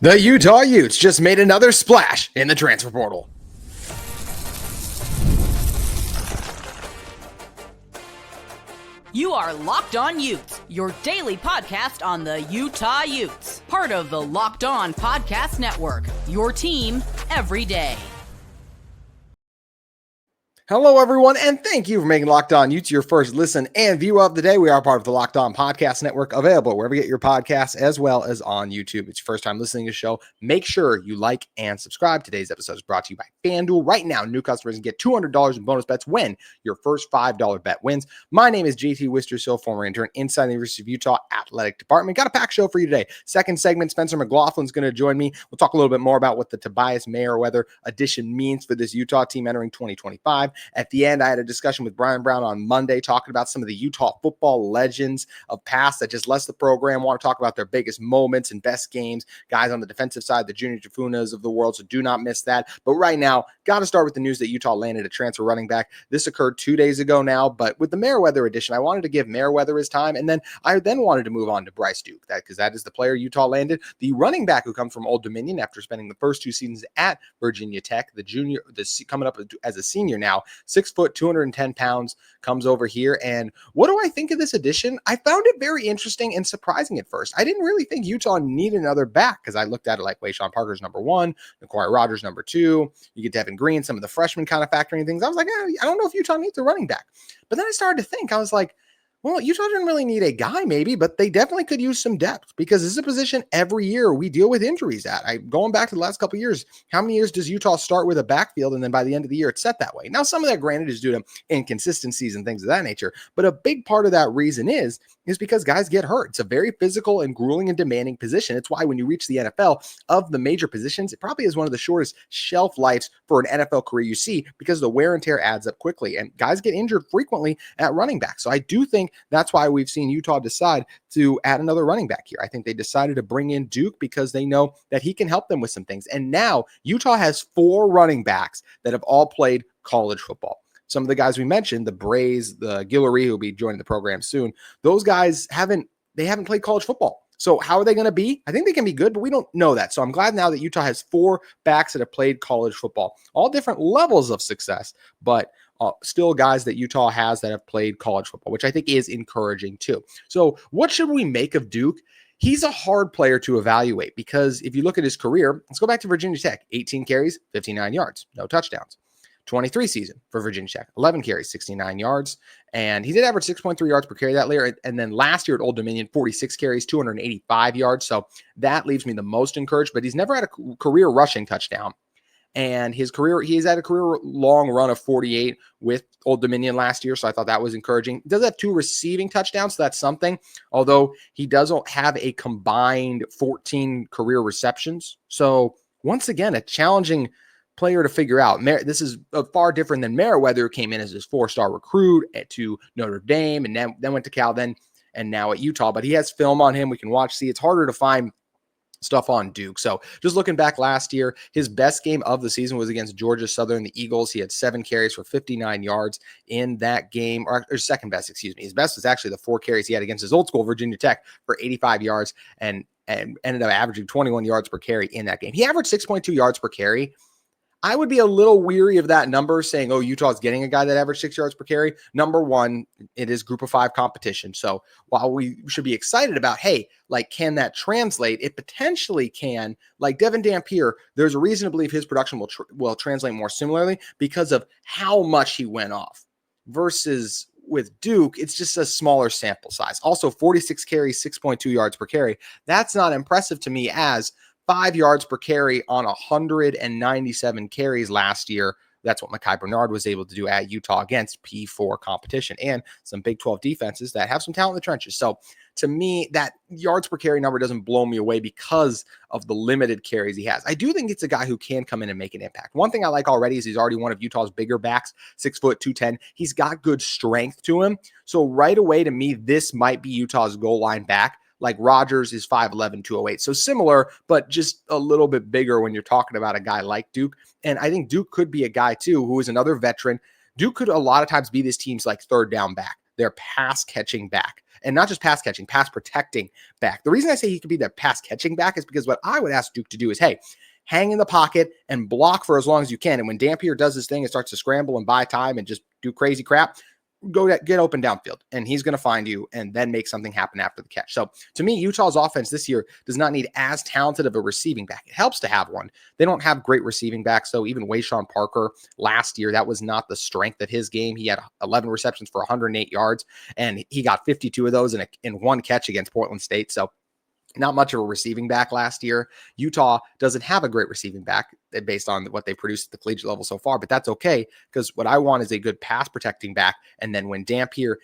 The Utah Utes just made another splash in the transfer portal. You are Locked On Utes, your daily podcast on the Utah Utes. Part of the Locked On Podcast Network, your team every day. Hello, everyone, and thank you for making Locked On Utes your first listen and view of the day. We are part of the Locked On Podcast Network, available wherever you get your podcasts, as well as on YouTube. It's your first time listening to the show. Make sure you like and subscribe. Today's episode is brought to you by FanDuel. Right now, new customers can get $200 in bonus bets when your first $5 bet wins. My name is JT Wistrcill, former intern inside the University of Utah Athletic Department. Got a packed show for you today. Second segment, Spencer McLaughlin is going to join me. We'll talk a little bit more about what the Tobias Merriweather addition means for this Utah team entering 2025. At the end, I had a discussion with Brian Brown on Monday talking about some of the Utah football legends of past that just left the program. Want to talk about their biggest moments and best games. Guys on the defensive side, the junior Tafunas of the world, so do not miss that. But right now, got to start with the news that Utah landed a transfer running back. This occurred 2 days ago now, but with the Merriweather edition, I wanted to give Merriweather his time, and then I wanted to move on to Bryce Duke, because that is the player Utah landed, the running back who comes from Old Dominion after spending the first 2 seasons at Virginia Tech, coming up as a senior now, 6 foot, 210 pounds, comes over here. And what do I think of this addition? I found it very interesting and surprising at first. I didn't really think Utah needed another back, because I looked at it like Sean Parker's number 1, Naquari Rogers number 2, you get Devin Green, some of the freshmen kind of factoring things. I was like, I don't know if Utah needs a running back. But then I started to think, I was like, well, Utah didn't really need a guy maybe, but they definitely could use some depth, because this is a position every year we deal with injuries at. Going back to the last couple of years, how many years does Utah start with a backfield and then by the end of the year it's set that way? Now, some of that granted is due to inconsistencies and things of that nature, but a big part of that reason is because guys get hurt. It's a very physical and grueling and demanding position. It's why when you reach the NFL, of the major positions, it probably is one of the shortest shelf lives for an NFL career you see, because the wear and tear adds up quickly and guys get injured frequently at running back. So I do think that's why we've seen Utah decide to add another running back here. I think they decided to bring in Duke because they know that he can help them with some things. And now Utah has 4 running backs that have all played college football. Some of the guys we mentioned, the Brays, the Guillory, who will be joining the program soon, those guys haven't played college football. So how are they going to be? I think they can be good, but we don't know that. So I'm glad now that Utah has 4 backs that have played college football, all different levels of success, but still guys that Utah has that have played college football, which I think is encouraging too. So what should we make of Duke? He's a hard player to evaluate, because if you look at his career, let's go back to Virginia Tech, 18 carries, 59 yards, no touchdowns. 23 season for Virginia Tech, 11 carries, 69 yards. And he did average 6.3 yards per carry that year. And then last year at Old Dominion, 46 carries, 285 yards. So that leaves me the most encouraged, but he's never had a career rushing touchdown. And he's had a career long run of 48 with Old Dominion last year. So I thought that was encouraging. He does have 2 receiving touchdowns. So that's something, although he doesn't have a combined 14 career receptions. So once again, a challenging player to figure out. This is far different than Merriweather, who came in as his 4-star recruit to Notre Dame and then went to Cal and now at Utah. But he has film on him we can watch. See, it's harder to find stuff on Duke. So just looking back last year, his best game of the season was against Georgia Southern, the Eagles. He had 7 carries for 59 yards in that game, or second best, excuse me. His best was actually the 4 carries he had against his old school Virginia Tech for 85 yards and ended up averaging 21 yards per carry in that game. He averaged 6.2 yards per carry. I would be a little weary of that number, saying, oh, Utah's getting a guy that averaged 6 yards per carry. Number one, it is group of 5 competition. So while we should be excited about, hey, can that translate? It potentially can. Like Devin Dampier, there's a reason to believe his production will translate more similarly because of how much he went off. Versus with Duke, it's just a smaller sample size. Also, 46 carries, 6.2 yards per carry. That's not impressive to me as 5 yards per carry on 197 carries last year. That's what Mekhi Bernard was able to do at Utah against P4 competition and some Big 12 defenses that have some talent in the trenches. So to me, that yards per carry number doesn't blow me away because of the limited carries he has. I do think it's a guy who can come in and make an impact. One thing I like already is he's already one of Utah's bigger backs, 6 foot, 210. He's got good strength to him. So right away, to me, this might be Utah's goal line back. Like Rogers is 5'11", 208. So similar, but just a little bit bigger when you're talking about a guy like Duke. And I think Duke could be a guy, too, who is another veteran. Duke could a lot of times be this team's third down back, their pass catching back. and not just pass catching, pass protecting back. The reason I say he could be the pass catching back is because what I would ask Duke to do is, hey, hang in the pocket and block for as long as you can. And when Dampier does his thing and starts to scramble and buy time and just do crazy crap, get open downfield, and he's going to find you and then make something happen after the catch. So to me, Utah's offense this year does not need as talented of a receiving back. It helps to have one. They don't have great receiving backs. So even Wayshawn Parker last year, that was not the strength of his game. He had 11 receptions for 108 yards, and he got 52 of those in one catch against Portland State. So not much of a receiving back last year. Utah doesn't have a great receiving back based on what they produced at the collegiate level so far, but that's okay, because what I want is a good pass protecting back. And then when Dampier,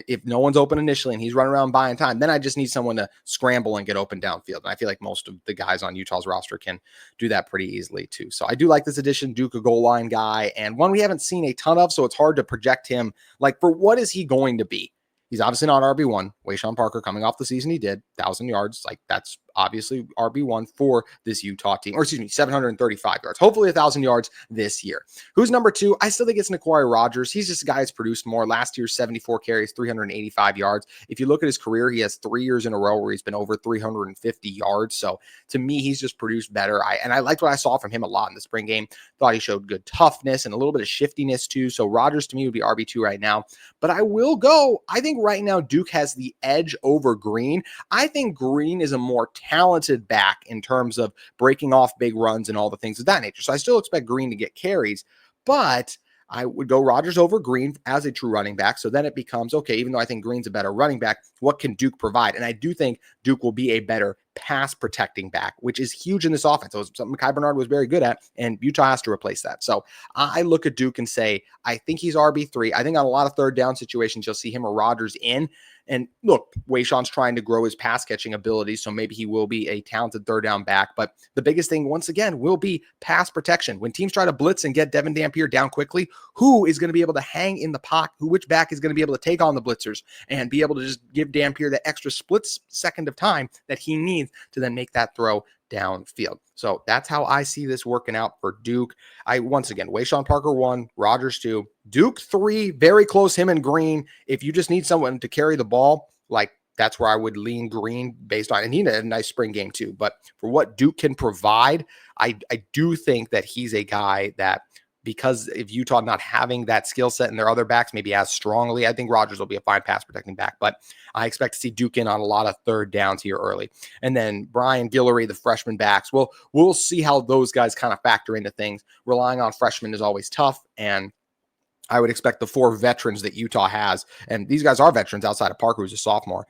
if no one's open initially and he's running around buying time, then I just need someone to scramble and get open downfield. And I feel like most of the guys on Utah's roster can do that pretty easily too. So I do like this addition. Duke, a goal line guy, and one we haven't seen a ton of, so it's hard to project him. Like, for what is he going to be? He's obviously not RB1. Wayshawn Parker, coming off the season he did, 1,000 yards. Like, that's obviously RB1 for this Utah team. Or excuse me, 735 yards. Hopefully 1,000 yards this year. Who's number 2? I still think it's Naquari Rogers. He's just a guy who's produced more. Last year, 74 carries, 385 yards. If you look at his career, he has 3 years in a row where he's been over 350 yards. So to me, he's just produced better. I liked what I saw from him a lot in the spring game. Thought he showed good toughness and a little bit of shiftiness too. So Rogers to me would be RB2 right now. But I will go, I think right now Duke has the edge over Green. I think Green is a more talented back in terms of breaking off big runs and all the things of that nature. So I still expect Green to get carries, but I would go Rogers over Green as a true running back. So then it becomes, okay, even though I think Green's a better running back, what can Duke provide? And I do think Duke will be a better pass protecting back, which is huge in this offense. So it's something Kai Bernard was very good at, and Utah has to replace that. So I look at Duke and say, I think he's RB3. I think on a lot of third down situations, you'll see him or Rogers in. And look, Wayshawn's trying to grow his pass catching abilities, so maybe he will be a talented third down back. But the biggest thing, once again, will be pass protection. When teams try to blitz and get Devin Dampier down quickly, who is going to be able to hang in the pocket? Which back is going to be able to take on the blitzers and be able to just give Dampier the extra split second of time that he needs to then make that throw downfield? So that's how I see this working out for Duke. Once again, Wayshawn Parker 1, Rogers 2, Duke 3, very close, him and Green. If you just need someone to carry the ball, like, that's where I would lean Green based on, and he had a nice spring game too. But for what Duke can provide, I do think that he's a guy that, because of Utah not having that skill set and their other backs maybe as strongly, I think Rogers will be a fine pass protecting back. But I expect to see Duke in on a lot of third downs here early. And then Brian Guillory, the freshman backs, we'll see how those guys kind of factor into things. Relying on freshmen is always tough, and I would expect the 4 veterans that Utah has, and these guys are veterans outside of Parker, who's a sophomore,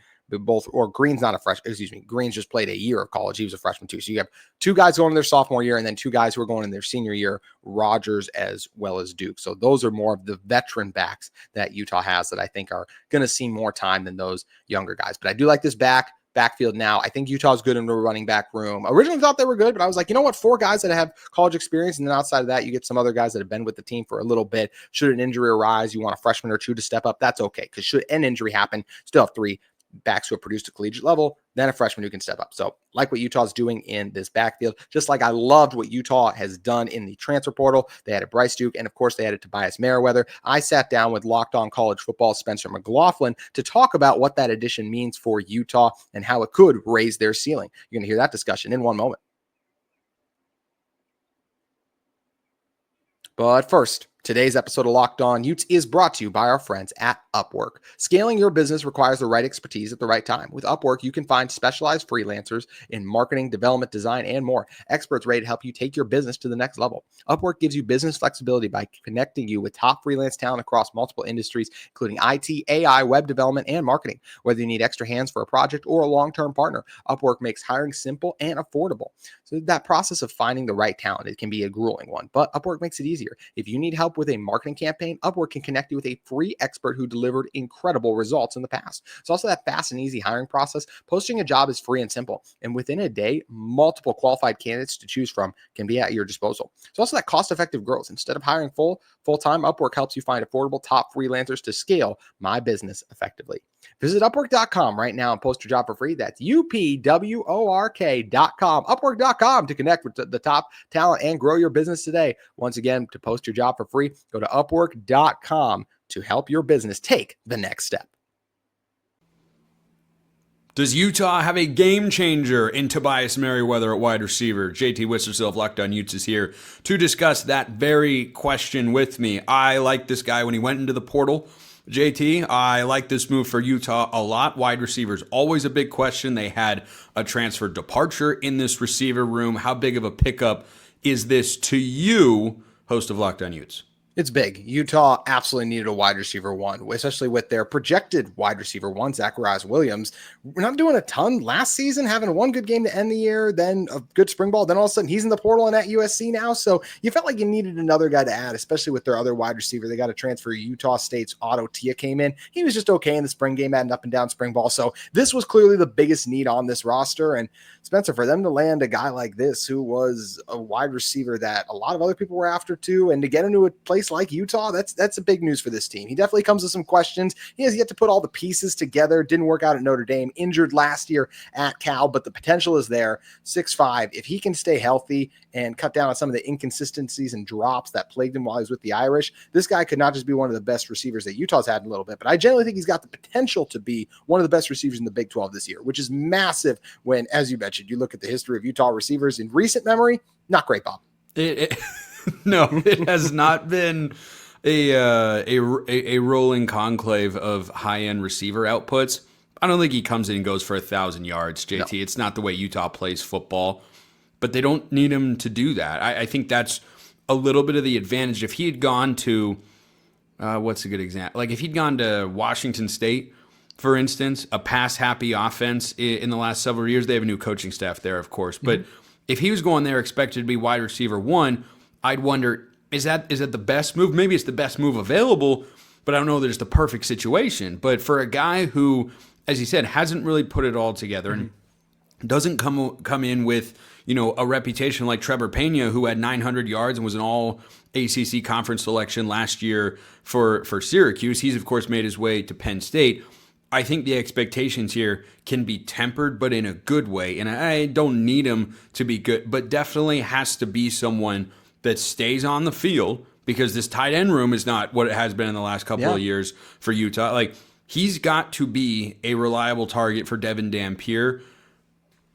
Green's not a freshman, Green's just played a year of college. He was a freshman too. So you have 2 guys going in their sophomore year and then 2 guys who are going in their senior year, Rogers as well as Duke. So those are more of the veteran backs that Utah has that I think are going to see more time than those younger guys. But I do like this backfield now. I think Utah's good in the running back room. Originally thought they were good, but I was like, you know what? 4 guys that have college experience, and then outside of that, you get some other guys that have been with the team for a little bit. Should an injury arise, you want a freshman or 2 to step up, that's okay. Because should an injury happen, still have 3 backs who have produced a collegiate level, then a freshman who can step up. So like what Utah's doing in this backfield, just like I loved what Utah has done in the transfer portal. They added Bryce Duke, and of course they added Tobias Merriweather. I sat down with Locked On College Football Spencer McLaughlin to talk about what that addition means for Utah and how it could raise their ceiling. You're going to hear that discussion in one moment. But first, today's episode of Locked On Utes is brought to you by our friends at Upwork. Scaling your business requires the right expertise at the right time. With Upwork, you can find specialized freelancers in marketing, development, design, and more. Experts ready to help you take your business to the next level. Upwork gives you business flexibility by connecting you with top freelance talent across multiple industries, including IT, AI, web development, and marketing. Whether you need extra hands for a project or a long-term partner, Upwork makes hiring simple and affordable. So that process of finding the right talent, it can be a grueling one, but Upwork makes it easier. If you need help with a marketing campaign, Upwork can connect you with a free expert who delivered incredible results in the past. It's also that fast and easy hiring process. Posting a job is free and simple, and within a day, multiple qualified candidates to choose from can be at your disposal. It's also that cost-effective growth. Instead of hiring full-time, Upwork helps you find affordable top freelancers to scale my business effectively. Visit Upwork.com right now and post your job for free. That's UPWORK.com. Upwork.com to connect with the top talent and grow your business today. Once again, to post your job for free, go to Upwork.com to help your business take the next step. Does Utah have a game changer in Tobias Merriweather at wide receiver? JT Wistrcill of Locked On Utes is here to discuss that very question with me. I like this guy when he went into the portal. JT, I like this move for Utah a lot. Wide receivers, always a big question. They had a transfer departure in this receiver room. How big of a pickup is this to you, host of Locked On Utes? It's big. Utah absolutely needed a wide receiver one, especially with their projected wide receiver one, Zacharias Williams. We're not doing a ton last season, having one good game to end the year, then a good spring ball. Then all of a sudden he's in the portal and at USC now. So you felt like you needed another guy to add, especially with their other wide receiver. They got a transfer. Utah State's Otto Tia came in. He was just okay in the spring game, had an up and down spring ball. So this was clearly the biggest need on this roster. And Spencer, for them to land a guy like this, who was a wide receiver that a lot of other people were after too, and to get into a place like Utah, that's a big news for this team. He definitely comes with some questions. He has yet to put all the pieces together. Didn't work out at Notre Dame, injured last year at Cal, but the potential is there. 6'5". If he can stay healthy and cut down on some of the inconsistencies and drops that plagued him while he was with the Irish, this guy could not just be one of the best receivers that Utah's had in a little bit, but I generally think he's got the potential to be one of the best receivers in the Big 12 this year, which is massive when, as you mentioned, you look at the history of Utah receivers in recent memory. Not great, Bob. No, it has not been a rolling conclave of high-end receiver outputs. I don't think he comes in and goes for 1,000 yards, JT. No. It's not the way Utah plays football, but they don't need him to do that. I think that's a little bit of the advantage. If he had gone to, what's a good example? Like if he'd gone to Washington State, for instance, a pass-happy offense in the last several years. They have a new coaching staff there, of course. But if he was going there expected to be wide receiver one, I'd wonder, is that the best move? Maybe it's the best move available, but I don't know that it's the perfect situation. But for a guy who, as you said, hasn't really put it all together and doesn't come in with, a reputation like Trevor Pena, who had 900 yards and was an all ACC conference selection last year for Syracuse. He's, of course, made his way to Penn State. I think the expectations here can be tempered, but in a good way. And I don't need him to be good, but definitely has to be someone that stays on the field, because this tight end room is not what it has been in the last couple of years for Utah. Like, he's got to be a reliable target for Devin Dampier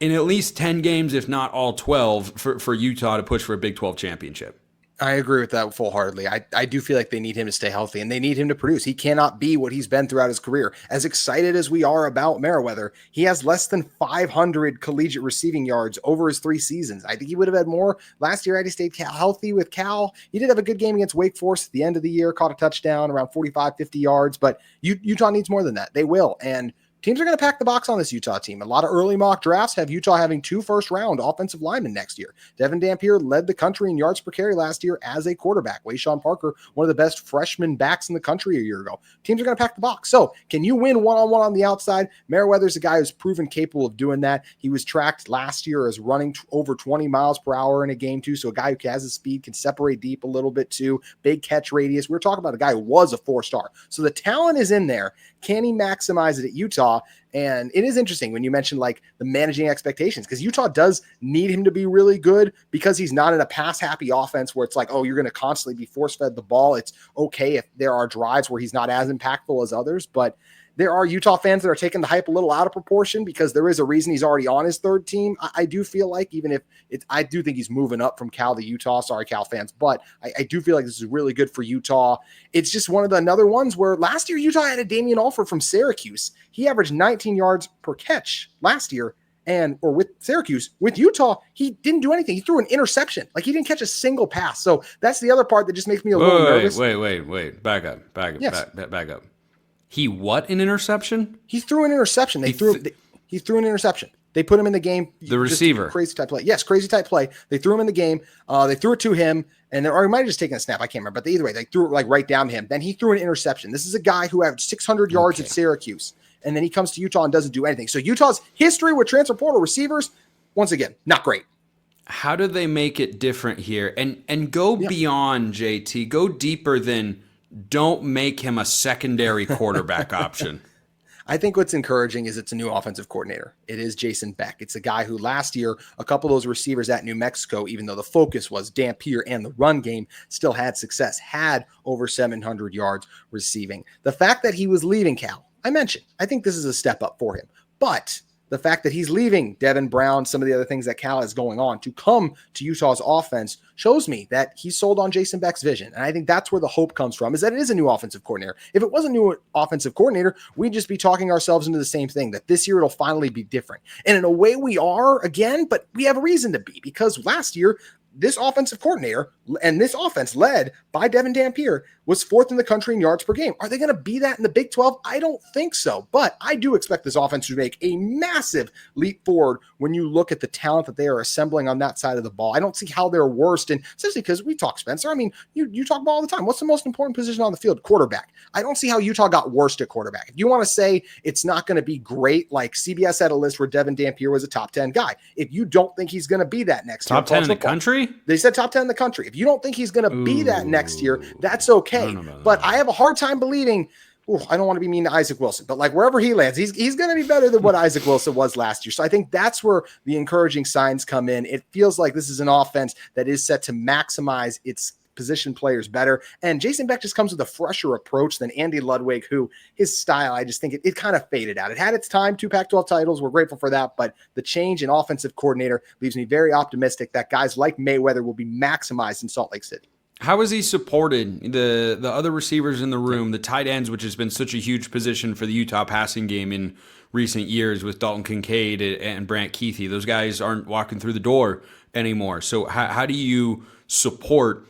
in at least 10 games, if not all 12, for Utah to push for a Big 12 championship. I agree with that full-heartedly. I do feel like they need him to stay healthy, and they need him to produce. He cannot be what he's been throughout his career. As excited as we are about Merriweather, he has less than 500 collegiate receiving yards over his 3 seasons. I think he would have had more last year had he stayed healthy with Cal. He did have a good game against Wake Forest at the end of the year, caught a touchdown, around 45, 50 yards, but Utah needs more than that. They will, and teams are going to pack the box on this Utah team. A lot of early mock drafts have Utah having 2 first-round offensive linemen next year. Devin Dampier led the country in yards per carry last year as a quarterback. Wayshawn Parker, one of the best freshman backs in the country a year ago. Teams are going to pack the box. So can you win one-on-one on the outside? Merriweather's a guy who's proven capable of doing that. He was tracked last year as running over 20 miles per hour in a game too. So a guy who has the speed, can separate deep a little bit too. Big catch radius. We're talking about a guy who was a 4-star. So the talent is in there. Can he maximize it at Utah? And it is interesting when you mentioned like the managing expectations, because Utah does need him to be really good, because he's not in a pass-happy offense where it's like, oh, you're going to constantly be force-fed the ball. It's okay if there are drives where he's not as impactful as others, but there are Utah fans that are taking the hype a little out of proportion, because there is a reason he's already on his 3rd team. I do feel like, even if I do think he's moving up from Cal to Utah. Sorry, Cal fans, but I do feel like this is really good for Utah. It's just one of the another ones where last year Utah had a Damian Alford from Syracuse. He averaged 19 yards per catch last year. Or with Syracuse. With Utah, he didn't do anything. He threw an interception. Like, he didn't catch a single pass. So that's the other part that just makes me a little nervous. Wait. Back up. Yes. Back up. He what? An interception? He threw an interception. He threw an interception. They put him in the game. The receiver. Crazy type play. Yes, crazy type play. They threw him in the game. They threw it to him, or he might have just taken a snap. I can't remember. But either way, they threw it like right down to him. Then he threw an interception. This is a guy who had 600 yards at Syracuse, and then he comes to Utah and doesn't do anything. So Utah's history with transfer portal receivers, once again, not great. How do they make it different here? And go beyond, JT. Go deeper than don't make him a secondary quarterback option. I think what's encouraging is it's a new offensive coordinator. It is Jason Beck. It's a guy who last year, a couple of those receivers at New Mexico, even though the focus was Dampier and the run game, still had success, had over 700 yards receiving. The fact that he was leaving Cal, I mentioned, I think this is a step up for him. But the fact that he's leaving Devin Brown, some of the other things that Cal has going on to come to Utah's offense shows me that he's sold on Jason Beck's vision. And I think that's where the hope comes from, is that it is a new offensive coordinator. If it was a new offensive coordinator, we'd just be talking ourselves into the same thing, that this year it'll finally be different. And in a way we are again, but we have a reason to be, because last year, this offensive coordinator and this offense led by Devin Dampier was 4th in the country in yards per game. Are they going to be that in the Big 12? I don't think so, but I do expect this offense to make a massive leap forward when you look at the talent that they are assembling on that side of the ball. I don't see how they're worst, and especially because we talk, Spencer. I mean, you talk about all the time. What's the most important position on the field? Quarterback. I don't see how Utah got worst at quarterback. If you want to say it's not going to be great, like CBS had a list where Devin Dampier was a top 10 guy. If you don't think he's going to be that next year, top 10 in the country? They said top 10 in the country. If you don't think he's going to be that next year, that's okay. But I have a hard time believing, I don't want to be mean to Isaac Wilson, but like wherever he lands, he's going to be better than what Isaac Wilson was last year. So I think that's where the encouraging signs come in. It feels like this is an offense that is set to maximize its position players better. And Jason Beck just comes with a fresher approach than Andy Ludwig, who his style, I just think it kind of faded out. It had its time, 2 Pac-12 titles. We're grateful for that. But the change in offensive coordinator leaves me very optimistic that guys like Merriweather will be maximized in Salt Lake City. How has he supported the other receivers in the room, the tight ends, which has been such a huge position for the Utah passing game in recent years with Dalton Kincaid and Brant Keithy? Those guys aren't walking through the door anymore. So how do you support,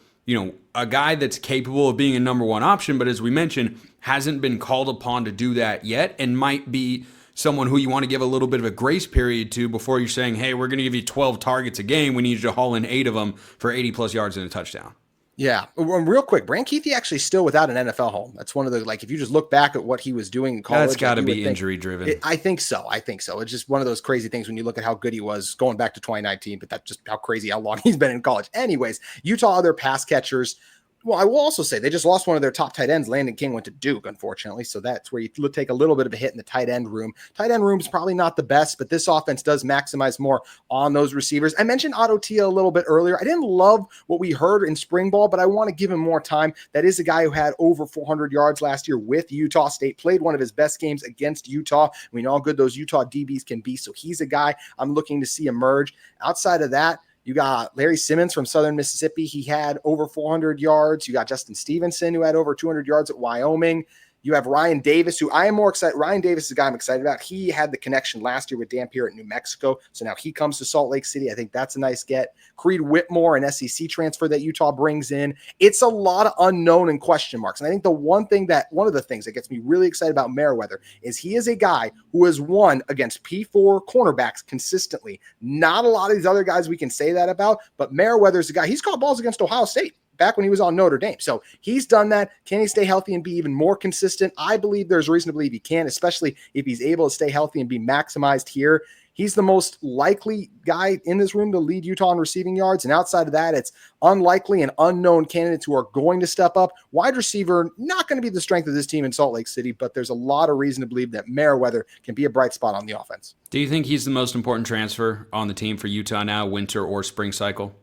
a guy that's capable of being a number one option, but as we mentioned, hasn't been called upon to do that yet and might be someone who you want to give a little bit of a grace period to before you're saying, hey, we're going to give you 12 targets a game. We need you to haul in 8 of them for 80-plus yards and a touchdown. Yeah. Real quick, Brant Keithy actually still without an NFL home. That's one of the, if you just look back at what he was doing in college. That's got to be injury driven. I think so. It's just one of those crazy things when you look at how good he was going back to 2019, but that's just how crazy, how long he's been in college. Anyways, Utah, other pass catchers. Well, I will also say they just lost one of their top tight ends. Landon King went to Duke, unfortunately. So that's where you take a little bit of a hit in the tight end room. Tight end room is probably not the best, but this offense does maximize more on those receivers. I mentioned Otto Tia a little bit earlier. I didn't love what we heard in spring ball, but I want to give him more time. That is a guy who had over 400 yards last year with Utah State, played one of his best games against Utah. We know how good those Utah DBs can be. So he's a guy I'm looking to see emerge. Outside of that, you got Larry Simmons from Southern Mississippi. He had over 400 yards. You got Justin Stevenson, who had over 200 yards at Wyoming. You have Ryan Davis, who I am more excited. Ryan Davis is a guy I'm excited about. He had the connection last year with Dampier at New Mexico. So now he comes to Salt Lake City. I think that's a nice get. Creed Whitmore, an SEC transfer that Utah brings in. It's a lot of unknown and question marks. And I think one of the things that gets me really excited about Merriweather is he is a guy who has won against P4 cornerbacks consistently. Not a lot of these other guys we can say that about, but Merriweather is a guy. He's caught balls against Ohio State back when he was on Notre Dame. So he's done that. Can he stay healthy and be even more consistent? I believe there's reason to believe he can, especially if he's able to stay healthy and be maximized here. He's the most likely guy in this room to lead Utah in receiving yards. And outside of that, it's unlikely and unknown candidates who are going to step up. Wide receiver, not going to be the strength of this team in Salt Lake City, but there's a lot of reason to believe that Merriweather can be a bright spot on the offense. Do you think he's the most important transfer on the team for Utah now, winter or spring cycle?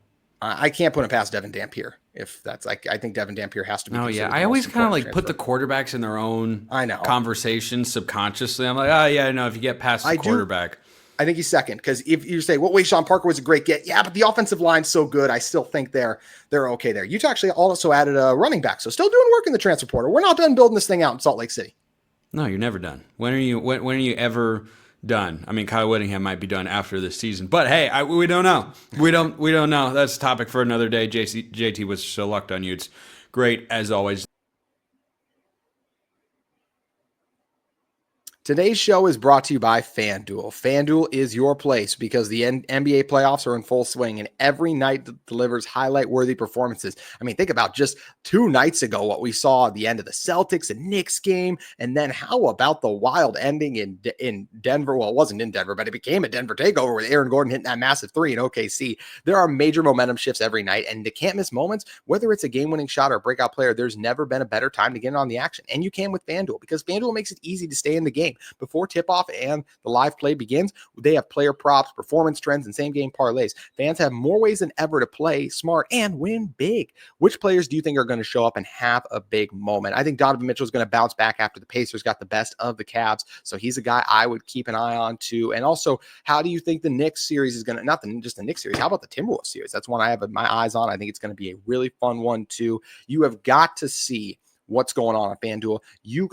I can't put him past Devin Dampier. If that's I think Devin Dampier has to be. Oh yeah, I always kind of put the quarterbacks in their own conversation subconsciously. I'm like, if you get past the quarterback. I think he's second, because if you say, Sean Parker was a great get. Yeah, but the offensive line's so good. I still think they're okay there. Utah actually also added a running back, so still doing work in the transfer portal. We're not done building this thing out in Salt Lake City. No, you're never done. When are you ever done? I mean, Kyle Whittingham might be done after this season, but hey, we don't know. We don't know. That's a topic for another day. JT was so locked on Utes. Great as always. Today's show is brought to you by FanDuel. FanDuel is your place because the NBA playoffs are in full swing and every night delivers highlight-worthy performances. I mean, think about just 2 nights ago what we saw at the end of the Celtics and Knicks game, and then how about the wild ending in Denver? Well, it wasn't in Denver, but it became a Denver takeover with Aaron Gordon hitting that massive 3 in OKC. There are major momentum shifts every night, and you can't miss moments. Whether it's a game-winning shot or a breakout player, there's never been a better time to get in on the action, and you can with FanDuel because FanDuel makes it easy to stay in the game. game. Before tip-off and the live play begins, they have player props, performance trends, and same-game parlays. Fans have more ways than ever to play smart and win big. Which players do you think are going to show up and have a big moment? I think Donovan Mitchell is going to bounce back after the Pacers got the best of the Cavs, so he's a guy I would keep an eye on too. And also, how do you think the Knicks series is going to, just the Knicks series, how about the Timberwolves series? That's one I have my eyes on. I think it's going to be a really fun one too. You have got to see what's going on FanDuel. You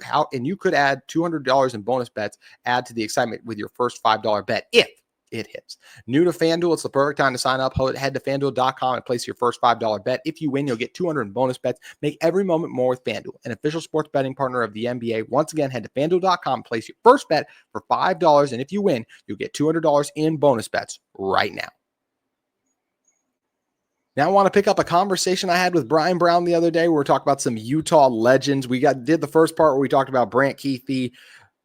could add $200 in bonus bets, add to the excitement with your first $5 bet if it hits. New to FanDuel, it's the perfect time to sign up. Head to FanDuel.com and place your first $5 bet. If you win, you'll get 200 in bonus bets. Make every moment more with FanDuel, an official sports betting partner of the NBA. Once again, head to FanDuel.com and place your first bet for $5. And if you win, you'll get $200 in bonus bets right now. Now I want to pick up a conversation I had with Brian Brown the other day. We were talking about some Utah legends. We did the first part where we talked about Brant Keithy,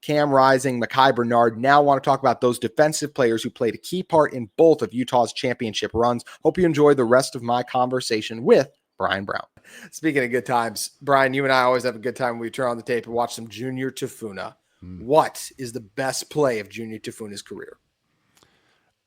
Cam Rising, Mekhi Bernard. Now I want to talk about those defensive players who played a key part in both of Utah's championship runs. Hope you enjoy the rest of my conversation with Brian Brown. Speaking of good times, Brian, you and I always have a good time when we turn on the tape and watch some Junior Tafuna. What is the best play of Junior Tafuna's career?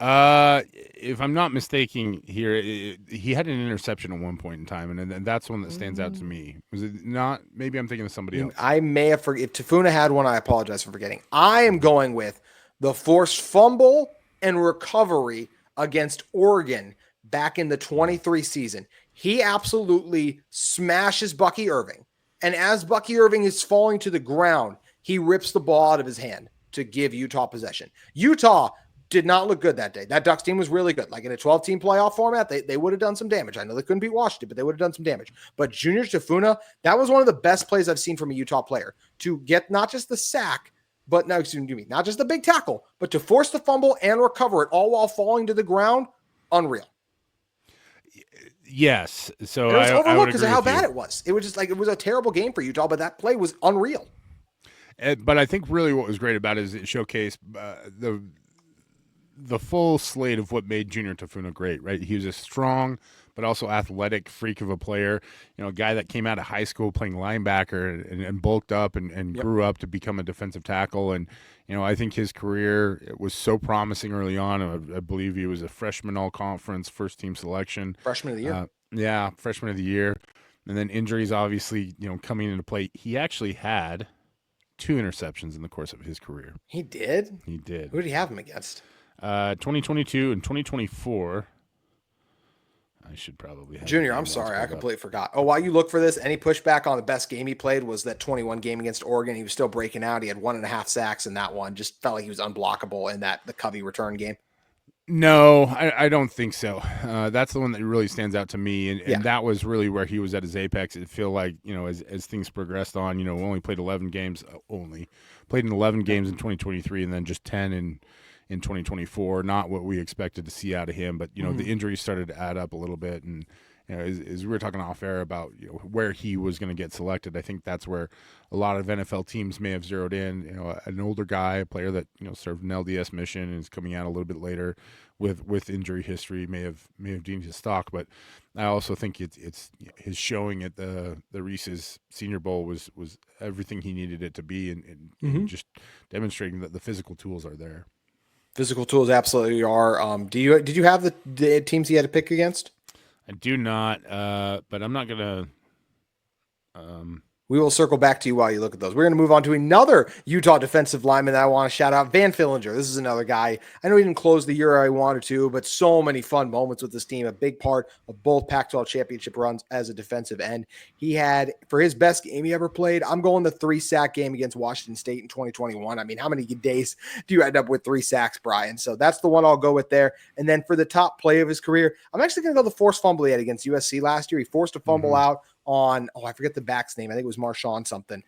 If I'm not mistaken here, he had an interception at one point in time, and that's one that stands out to me. Was it not? Maybe I'm thinking of somebody else. I may have forgotten. If Tafuna had one, I apologize for forgetting. I am going with the forced fumble and recovery against Oregon back in the 23 season. He absolutely smashes Bucky Irving, and as Bucky Irving is falling to the ground, he rips the ball out of his hand to give Utah possession. Utah did not look good that day. That Ducks team was really good. Like in a 12-team playoff format, they would have done some damage. I know they couldn't beat Washington, but they would have done some damage. But Junior Tafuna, that was one of the best plays I've seen from a Utah player to get not just the sack, but not just the big tackle, but to force the fumble and recover it all while falling to the ground. Unreal. Yes. So it was overlooked because of how bad it was. It was just like, it was a terrible game for Utah, but that play was unreal. But I think really what was great about it is it showcased the full slate of what made Junior Tafuna great, right? He was a strong but also athletic freak of a player, a guy that came out of high school playing linebacker and bulked up and grew up to become a defensive tackle. And, I think his career was so promising early on. I believe he was a freshman all-conference, first-team selection. Freshman of the year. Freshman of the year. And then injuries, obviously, coming into play. He actually had 2 interceptions in the course of his career. He did? He did. Who did he have him against? 2022 and 2024. I should probably have Junior, I'm sorry. I completely forgot. Oh, while you look for this, any pushback on the best game he played was that 21 game against Oregon. He was still breaking out. He had 1.5 sacks in that one. Just felt like he was unblockable in the Covey return game. No, I don't think so. That's the one that really stands out to me. And that was really where he was at his apex. It feel like, as things progressed on, only played 11 games, played in 11 games in 2023 and then just 10 in 2024. Not what we expected to see out of him, but the injuries started to add up a little bit. And as we were talking off air about where he was going to get selected, I think that's where a lot of NFL teams may have zeroed in. An older guy, a player that served an LDS mission and is coming out a little bit later with injury history, may have deemed his stock. But I also think it's his showing at the Reese's Senior Bowl was everything he needed it to be, and just demonstrating that the physical tools are there. Physical tools absolutely are. Did you have the teams he had to pick against? I do not, but I'm not going to We will circle back to you while you look at those. We're going to move on to another Utah defensive lineman that I want to shout out, Vani Villinger. This is another guy. I know he didn't close the year I wanted to, but so many fun moments with this team. A big part of both Pac-12 championship runs as a defensive end. He had, for his best game he ever played, I'm going the 3-sack game against Washington State in 2021. I mean, how many days do you end up with 3 sacks, Brian? So that's the one I'll go with there. And then for the top play of his career, I'm actually going to go the forced fumble he had against USC last year. He forced a fumble out on, I forget the back's name. I think it was Marshawn something.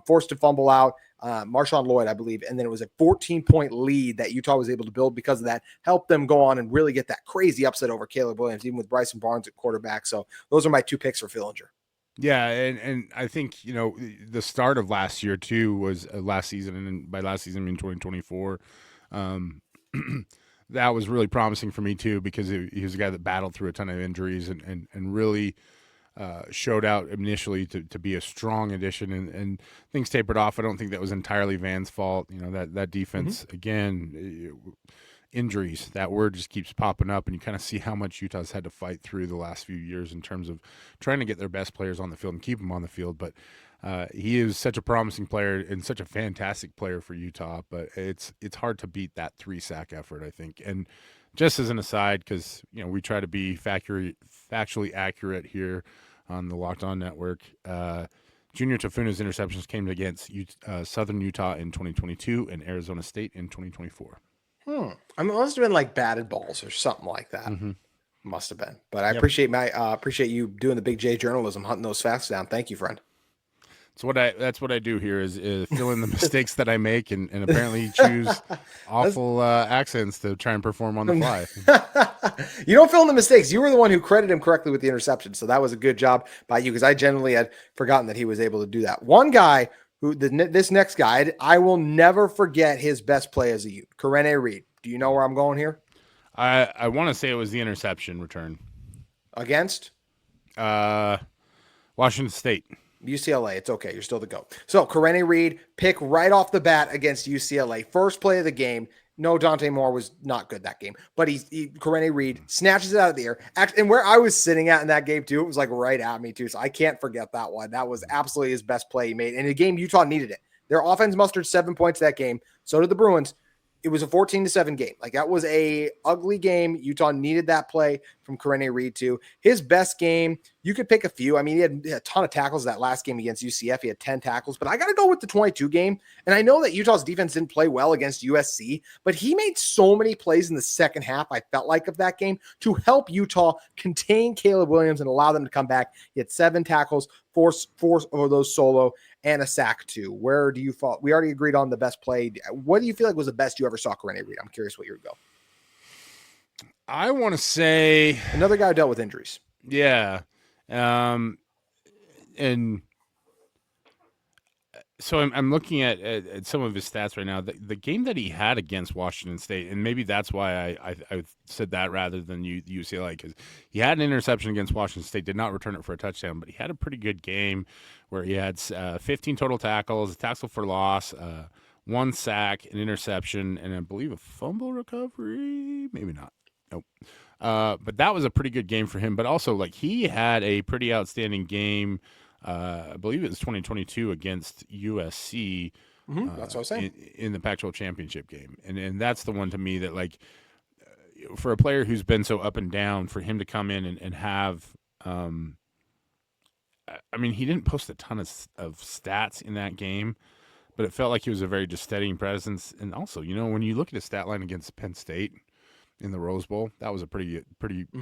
Forced to fumble out, Marshawn Lloyd, I believe. And then it was a 14-point lead that Utah was able to build because of that. Helped them go on and really get that crazy upset over Caleb Williams, even with Bryce and Barnes at quarterback. So those are my 2 picks for Villinger. Yeah, and I think, the start of last year, too, was last season. And by last season, I mean 2024. That was really promising for me, too, because he was a guy that battled through a ton of injuries and really showed out initially to be a strong addition, and things tapered off. I don't think that was entirely Van's fault. That defense again. Injuries, that word just keeps popping up, and you kind of see how much Utah's had to fight through the last few years in terms of trying to get their best players on the field and keep them on the field. But he is such a promising player and such a fantastic player for Utah. But it's hard to beat that 3-sack effort, I think. And just as an aside, because we try to be factually accurate here on the Locked On Network. Junior Tafuna's interceptions came against Southern Utah in 2022 and Arizona State in 2024. I mean, it must have been like batted balls or something like that. Must have been. But I appreciate you doing the Big J journalism, hunting those facts down. Thank you, friend. That's what I do here is fill in the mistakes that I make and apparently choose awful accents to try and perform on the fly. You don't fill in the mistakes. You were the one who credited him correctly with the interception. So that was a good job by you, because I generally had forgotten that he was able to do that. One guy this next guy, I will never forget his best play as a Ute, Carene Reed. Do you know where I'm going here? I want to say it was the interception return. Against? Washington State. UCLA. It's okay. You're still the GOAT. So Karene Reed, pick right off the bat against UCLA. First play of the game. No, Dante Moore was not good that game, but Karene Reed snatches it out of the air. And where I was sitting at in that game too, it was like right at me too. So I can't forget that one. That was absolutely his best play he made. And in a game, Utah needed it. Their offense mustered 7 points that game. So did the Bruins. It was a 14-7 game. Like, that was a ugly game. Utah needed that play from Karene Reed too. His best game, you could pick a few. I mean, he had a ton of tackles that last game against UCF. He had 10 tackles, but I got to go with the 22 game. And I know that Utah's defense didn't play well against USC, but he made so many plays in the second half, I felt like, of that game to help Utah contain Caleb Williams and allow them to come back. He had 7 tackles, four of those solo, and a sack too. Where do you fall? We already agreed on the best play. What do you feel like was the best you ever saw Karene Reed? I'm curious what you would go. I want to say another guy who dealt with injuries. Yeah. And so I'm looking at some of his stats right now. The game that he had against Washington State, and maybe that's why I said that rather than UCLA, because he had an interception against Washington State, did not return it for a touchdown, but he had a pretty good game where he had 15 total tackles, a tackle for loss, 1 sack, an interception, and I believe a fumble recovery. Maybe not. Nope. But that was a pretty good game for him. But also, like, he had a pretty outstanding game. I believe it was 2022 against USC. That's what I was saying. In the Pac-12 championship game. And that's the one to me that, like, for a player who's been so up and down, for him to come in and have, I mean, he didn't post a ton of stats in that game, but it felt like he was a very just steadying presence. And also, you know, when you look at his stat line against Penn State in the Rose Bowl, that was a pretty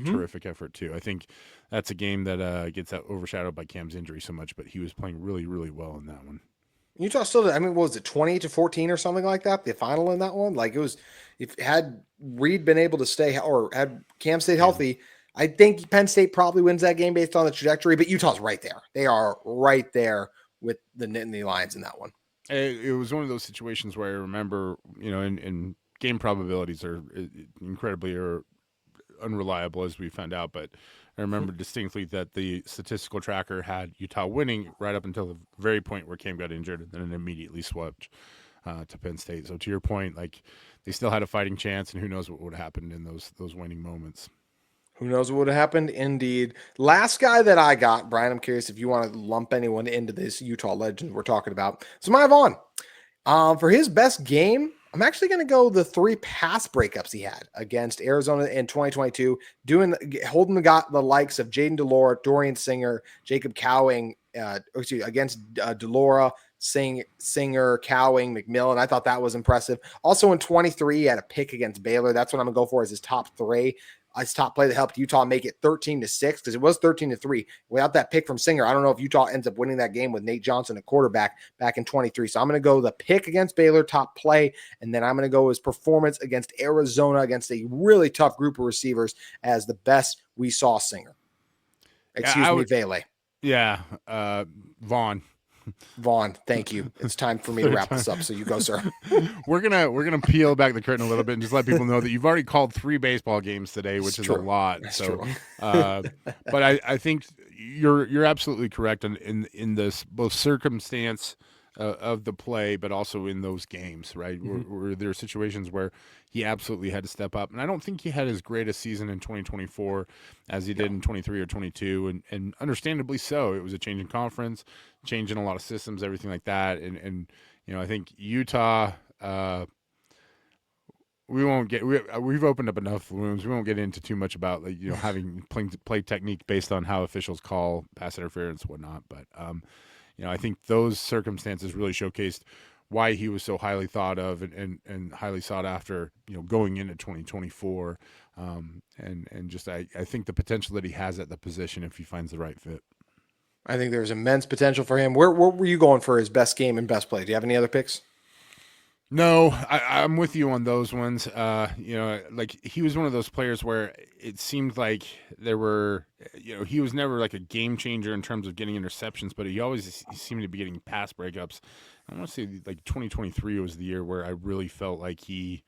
terrific effort too. I think that's a game that gets overshadowed by Cam's injury so much, but he was playing really, really well in that one. Utah still did. I mean, what was it, 20-14 or something like that? The final in that one? Like, it was, if had Reed been able to stay, or had Cam stayed healthy, I think Penn State probably wins that game based on the trajectory, but Utah's right there. They are right there with the Nittany Lions in that one. It was one of those situations where I remember, you know, in game probabilities are incredibly unreliable, as we found out, but I remember distinctly that the statistical tracker had Utah winning right up until the very point where Cam got injured, and then it immediately swept to Penn State. So to your point, like, they still had a fighting chance, and who knows what would have happened in those winning moments. Who knows what would have happened? Indeed. Last guy that I got, Brian, I'm curious if you want to lump anyone into this Utah legend we're talking about. Zemaiah Vaughn. For his best game, I'm actually going to go the 3 pass breakups he had against Arizona in 2022, holding the likes of Jaden Delora, Dorian Singer, Jacob Cowing, against Delora, Singer, Cowing, McMillan. I thought that was impressive. Also in 23, he had a pick against Baylor. That's what I'm going to go for as his top 3. His top play that helped Utah make it 13-6, because it was 13-3. Without that pick from Singer, I don't know if Utah ends up winning that game with Nate Johnson, a quarterback, back in 23. So I'm going to go the pick against Baylor, top play, and then I'm going to go his performance against Arizona against a really tough group of receivers as the best we saw Singer. Vele. Yeah, Vaughn, thank you. It's time for me to wrap this up, so you go, sir. We're gonna peel back the curtain a little bit and just let people know that you've already called 3 baseball games today, which is a lot. That's so, true. But I think, you're absolutely correct in this both circumstance of the play, but also in those games, right? Where there are situations where he absolutely had to step up, and I don't think he had as great a season in 2024 as he did in 23 or 22, and understandably so. It was a change in conference, change in a lot of systems, everything like that, and I think Utah. We've opened up enough wounds. We won't get into too much about having play technique based on how officials call pass interference, whatnot. But I think those circumstances really showcased why he was so highly thought of and highly sought after. Going into 2024, and just I think the potential that he has at the position if he finds the right fit. I think there's immense potential for him. Where were you going for his best game and best play? Do you have any other picks? No, I'm with you on those ones. Like he was one of those players where it seemed like there were, he was never like a game changer in terms of getting interceptions, but he seemed to be getting pass breakups. I want to say like 2023 was the year where I really felt like he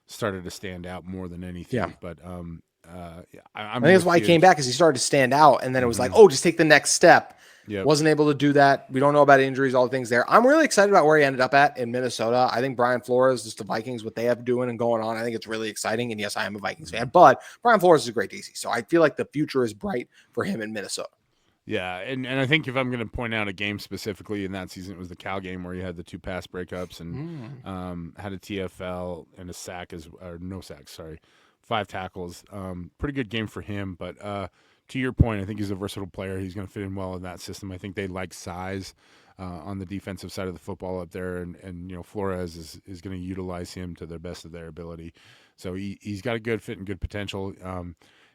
started to stand out more than anything. Yeah. But I think that's why he came back, because he started to stand out, and then it was like, just take the next step. Yep. Wasn't able to do that. We don't know about injuries, all the things there. I'm really excited about where he ended up at in Minnesota. I think Brian Flores, just the Vikings, what they have doing and going on, I think it's really exciting. And yes, I am a Vikings fan, but Brian Flores is a great DC. So I feel like the future is bright for him in Minnesota. Yeah, and I think if I'm going to point out a game specifically in that season, it was the Cal game where he had the 2 pass breakups and had a TFL and a sack, 5 tackles. Pretty good game for him, but to your point, I think he's a versatile player. He's going to fit in well in that system. I think they like size on the defensive side of the football up there, and Flores is going to utilize him to the best of their ability. So he's got a good fit and good potential.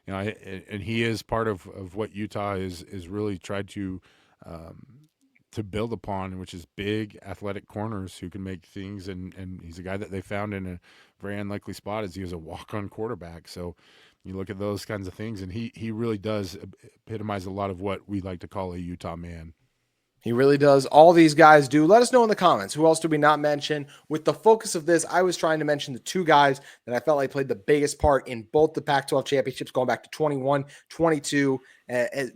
And he is part of what Utah is really tried to build upon, which is big athletic corners who can make things. And he's a guy that they found in a very unlikely spot as he was a walk-on quarterback. So you look at those kinds of things, and he really does epitomize a lot of what we like to call a Utah man. He really does. All these guys do. Let us know in the comments. Who else did we not mention? With the focus of this, I was trying to mention the 2 guys that I felt like played the biggest part in both the Pac-12 championships going back to 21, 22.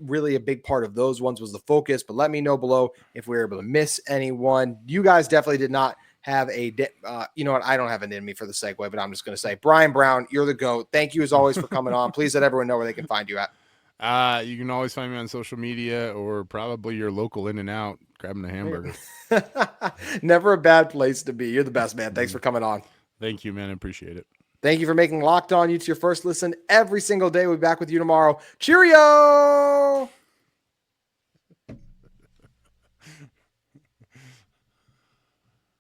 Really a big part of those ones was the focus. But let me know below if we were able to miss anyone. You guys definitely did not have you know what? I don't have an in me for the segue, but I'm just going to say, Brian Brown, you're the GOAT. Thank you as always for coming on. Please let everyone know where they can find you at. You can always find me on social media or probably your local In-N-Out grabbing a hamburger. Never a bad place to be. You're the best, man. Thanks for coming on. Thank you, man. I appreciate it. Thank you for making Locked On Utes your first listen every single day. We'll be back with you tomorrow. Cheerio!